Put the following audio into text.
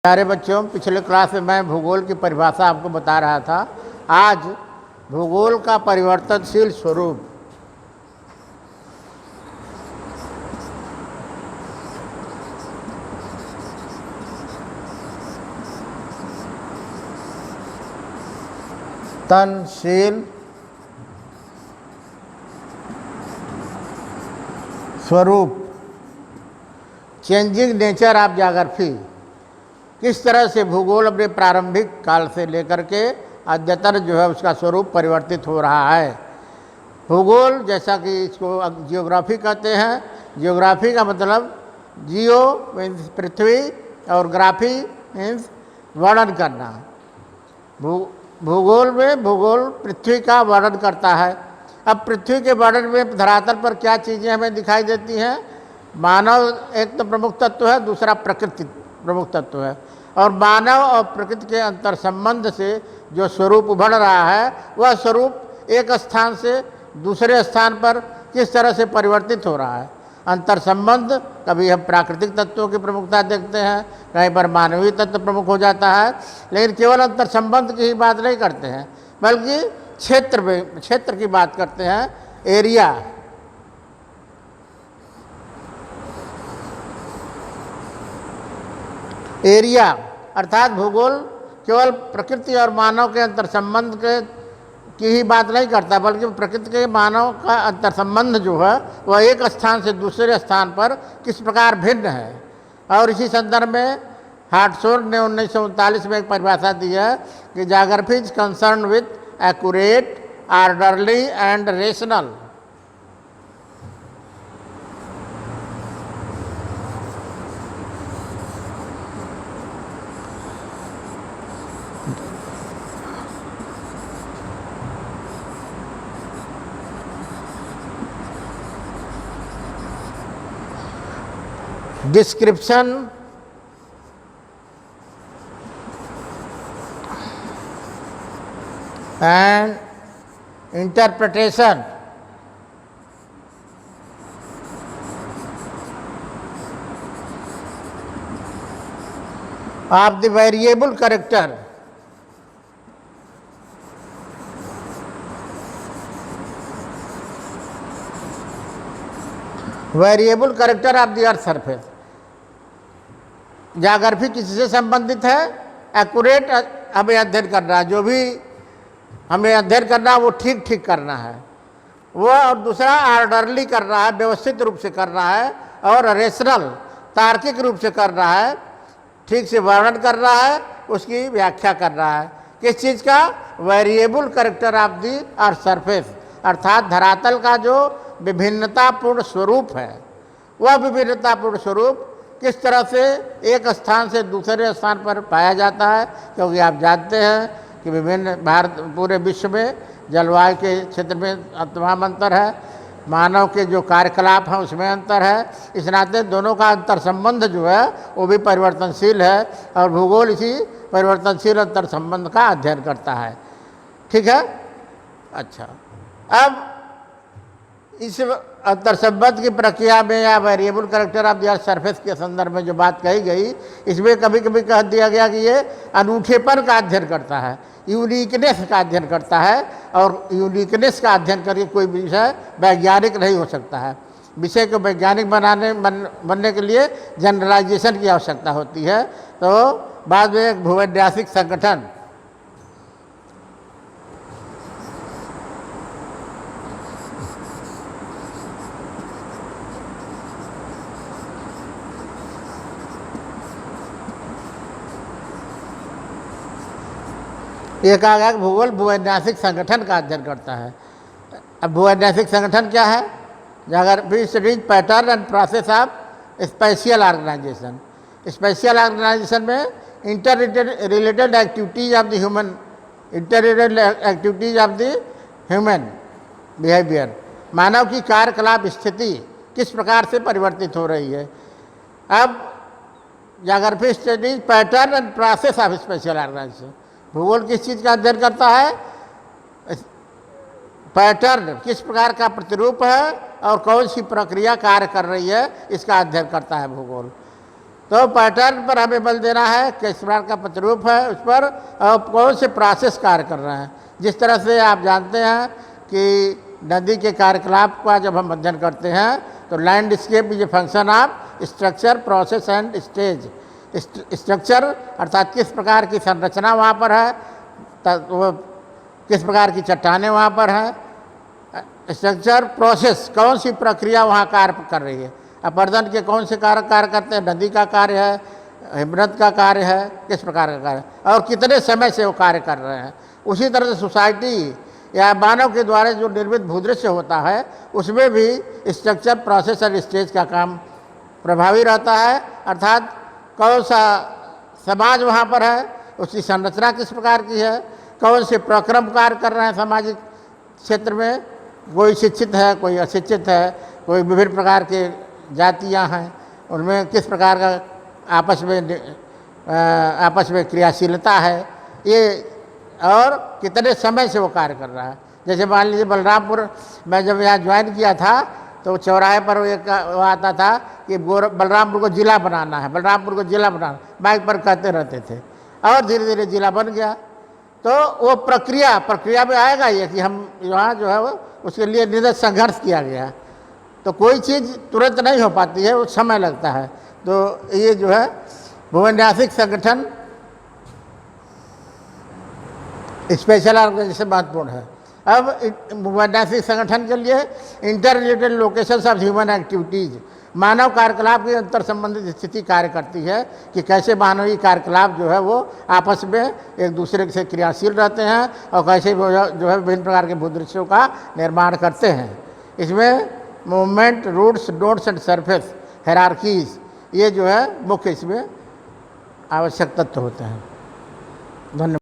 प्यारे बच्चों, पिछले क्लास में मैं भूगोल की परिभाषा आपको बता रहा था। आज भूगोल का परिवर्तनशील स्वरूप। तनशील स्वरूप, चेंजिंग नेचर ऑफ ज्योग्राफी। किस तरह से भूगोल अपने प्रारंभिक काल से लेकर के अद्यतन जो है उसका स्वरूप परिवर्तित हो रहा है। भूगोल, जैसा कि इसको जियोग्राफी कहते हैं। जियोग्राफी का मतलब जियो मीन्स पृथ्वी और ग्राफी मीन्स वर्णन करना। भूगोल में भूगोल पृथ्वी का वर्णन करता है। अब पृथ्वी के वर्णन में धरातल पर क्या चीज़ें हमें दिखाई देती हैं? मानव एक तो प्रमुख तत्व है, दूसरा प्रकृति प्रमुख तत्व है। और मानव और प्रकृति के अंतर संबंध से जो स्वरूप उभर रहा है, वह स्वरूप एक स्थान से दूसरे स्थान पर किस तरह से परिवर्तित हो रहा है। अंतर संबंध, कभी हम प्राकृतिक तत्वों की प्रमुखता देखते हैं, कहीं पर मानवीय तत्व प्रमुख हो जाता है। लेकिन केवल अंतर संबंध की ही बात नहीं करते हैं, बल्कि क्षेत्र की बात करते हैं, एरिया। एरिया अर्थात भूगोल केवल प्रकृति और मानव के अंतर संबंध की ही बात नहीं करता, बल्कि प्रकृति के मानव का अंतर संबंध जो है वह एक स्थान से दूसरे स्थान पर किस प्रकार भिन्न है। और इसी संदर्भ में हार्टशोर ने 1939 में एक परिभाषा दी है कि geography is concern with accurate, orderly and rational. Description and interpretation of the variable character of the earth surface. Geography किससे संबंधित है? एक्यूरेट हमें अध्ययन करना है, जो भी हमें अध्ययन करना है वो ठीक ठीक करना है वो। और दूसरा ऑर्डरली करना है, व्यवस्थित रूप से करना है। और रेशनल, तार्किक रूप से करना है, ठीक से वर्णन कर रहा है, उसकी व्याख्या कर रहा है। किस चीज़ का? Variable character of the earth surface, अर्थात धरातल का जो विभिन्नतापूर्ण स्वरूप है, वह विभिन्नतापूर्ण स्वरूप किस तरह से एक स्थान से दूसरे स्थान पर पाया जाता है। क्योंकि आप जानते हैं कि विभिन्न भारत पूरे विश्व में जलवायु के क्षेत्र में तमाम अंतर है, मानव के जो कार्यकलाप हैं उसमें अंतर है। इस नाते दोनों का अंतर संबंध जो है वो भी परिवर्तनशील है, और भूगोल इसी परिवर्तनशील अंतर संबंध का अध्ययन करता है। ठीक है। अच्छा, अब इस अंतर संबंध की प्रक्रिया में या variable character of the earth surface के संदर्भ में जो बात कही गई, इसमें कभी कभी कह दिया गया कि ये अनूठेपन का अध्ययन करता है, यूनिकनेस का अध्ययन करता है। और यूनिकनेस का अध्ययन करके कोई विषय वैज्ञानिक नहीं हो सकता है। विषय को वैज्ञानिक बनने के लिए जनरलाइजेशन की आवश्यकता होती है। तो बाद में एक भूवैज्ञानिक संगठन एक आ गया भूगोल भूवैज्ञानिक संगठन का अध्ययन करता है। अब भूवैज्ञानिक संगठन क्या है? Geography studies pattern and process of spatial organisation. Spatial organisation में inter related activities of the human behaviour, मानव की कार्यकलाप स्थिति किस प्रकार से परिवर्तित हो रही है। अब geography studies pattern and process of spatial organization, भूगोल किस चीज़ का अध्ययन करता है? पैटर्न, किस प्रकार का प्रतिरूप है और कौन सी प्रक्रिया कार्य कर रही है, इसका अध्ययन करता है भूगोल। तो पैटर्न पर हमें बल देना है, किस प्रकार का प्रतिरूप है उस पर, और कौन से प्रोसेस कार्य कर रहे हैं। जिस तरह से आप जानते हैं कि नदी के कार्यकलाप का जब हम अध्ययन करते हैं तो landscape is a function of structure, process and stage. Structure अर्थात किस प्रकार की संरचना वहाँ पर है, वो किस प्रकार की चट्टानें वहाँ पर हैं, स्ट्रक्चर, प्रोसेस कौन सी प्रक्रिया वहाँ कार्य कर रही है, अपर्दन के कौन से कार्य करते हैं, नदी का कार्य है, हिमनद का कार्य है, किस प्रकार का कार्य, और कितने समय से वो कार्य कर रहे हैं। उसी तरह से सोसाइटी या मानव के द्वारा जो निर्मित भूदृश्य होता है उसमें भी स्ट्रक्चर, प्रोसेस और स्टेज का काम प्रभावी रहता है। अर्थात कौन सा समाज वहाँ पर है, उसकी संरचना किस प्रकार की है, कौन से प्रक्रम कार्य कर रहे हैं सामाजिक क्षेत्र में, कोई शिक्षित है, कोई अशिक्षित है, कोई विभिन्न प्रकार के जातियाँ हैं, उनमें किस प्रकार का आपस में क्रियाशीलता है, ये और कितने समय से वो कार्य कर रहा है। जैसे मान लीजिए बलरामपुर, मैं जब यहाँ ज्वाइन किया था तो चौराहे पर एक वो आता था कि बलरामपुर को ज़िला बनाना है, बलरामपुर को ज़िला बनाना, माइक पर कहते रहते थे, और धीरे धीरे ज़िला बन गया। तो वो प्रक्रिया में आएगा ये कि हम यहाँ जो है वो उसके लिए निरंतर संघर्ष किया गया। तो कोई चीज़ तुरंत नहीं हो पाती है, वो समय लगता है। तो ये जो है भूविन्यासिक संगठन स्पेशल ऑर्गेनाइजेशन महत्वपूर्ण है। अब भूविन्यासिक संगठन के लिए inter related locations of human activities, मानव कार्यकलाप की अंतर संबंधित स्थिति कार्य करती है कि कैसे मानवीय कार्यकलाप जो है वो आपस में एक दूसरे से क्रियाशील रहते हैं और कैसे वो जो है विभिन्न प्रकार के भूदृश्यों का निर्माण करते हैं। इसमें movement, routes, nodes and surface, hierarchies, ये जो है मुख्य इसमें आवश्यक तत्व होते हैं। धन्यवाद।